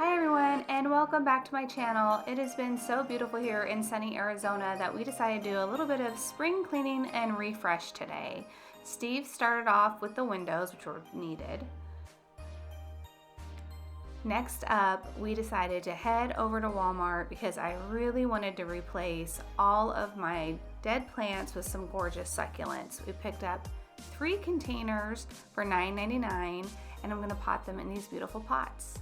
Hi everyone, and welcome back to my channel. It has been so beautiful here in sunny Arizona that we decided to do a little bit of spring cleaning and refresh today. Steve started off with the windows, which were needed. Next up, we decided to head over to Walmart because I really wanted to replace all of my dead plants with some gorgeous succulents. We picked up 3 containers for $9.99, and I'm going to pot them in these beautiful pots.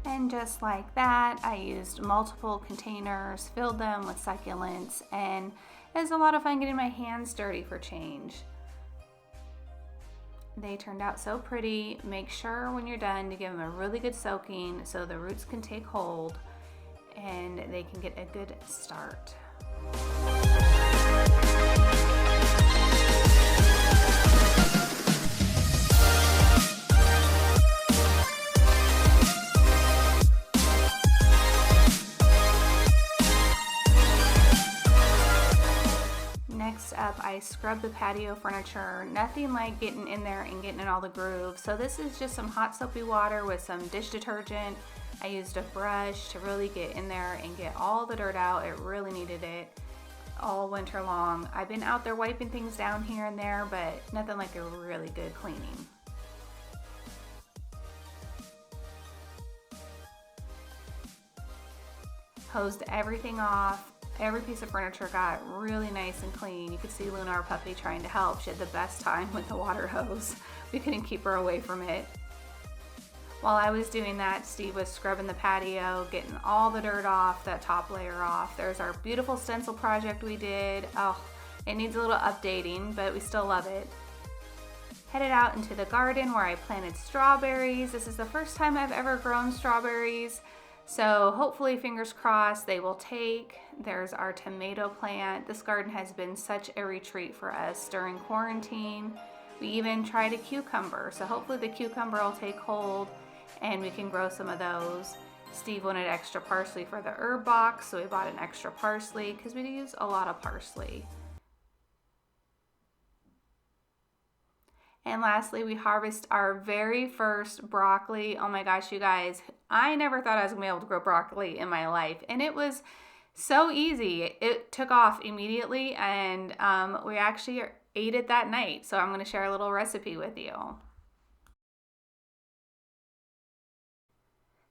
And just like that, I used multiple containers, filled them with succulents, and it was a lot of fun getting my hands dirty for change. They turned out so pretty. Make sure when you're done to give them a really good soaking so the roots can take hold and they can get a good start. Next up, I scrubbed the patio furniture. Nothing like getting in there and getting in all the grooves. So this is just some hot soapy water with some dish detergent. I used a brush to really get in there and get all the dirt out. It really needed it all winter long. I've been out there wiping things down here and there, but nothing like a really good cleaning. Hosed everything off. Every piece of furniture got really nice and clean. You could see Luna, our puppy, trying to help. She had the best time with the water hose. We couldn't keep her away from it. While I was doing that, Steve was scrubbing the patio, getting all the dirt off, that top layer off. There's our beautiful stencil project we did. Oh, it needs a little updating, but we still love it. Headed out into the garden where I planted strawberries. This is the first time I've ever grown strawberries. So hopefully, fingers crossed, they will take. There's our tomato plant. This garden has been such a retreat for us during quarantine. We even tried a cucumber, so hopefully the cucumber will take hold and we can grow some of those. Steve wanted extra parsley for the herb box, so we bought an extra parsley because we use a lot of parsley. And lastly, we harvest our very first broccoli. Oh my gosh, you guys, I never thought I was gonna be able to grow broccoli in my life. And it was so easy. It took off immediately, and we actually ate it that night. So I'm gonna share a little recipe with you.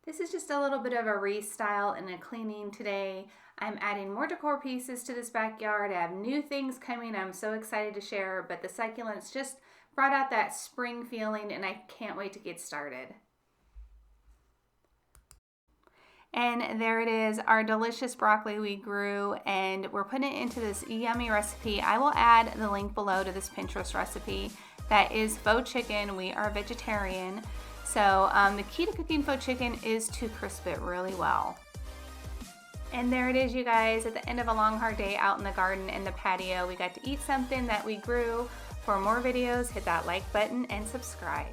This is just a little bit of a restyle and a cleaning today. I'm adding more decor pieces to this backyard. I have new things coming I'm so excited to share, but the succulents just brought out that spring feeling and I can't wait to get started. And there it is, our delicious broccoli we grew, and we're putting it into this yummy recipe. I will add the link below to this Pinterest recipe. That is faux chicken. We are vegetarian. So the key to cooking faux chicken is to crisp it really well. And there it is, you guys, at the end of a long, hard day out in the garden and the patio. We got to eat something that we grew. For more videos, hit that like button and subscribe.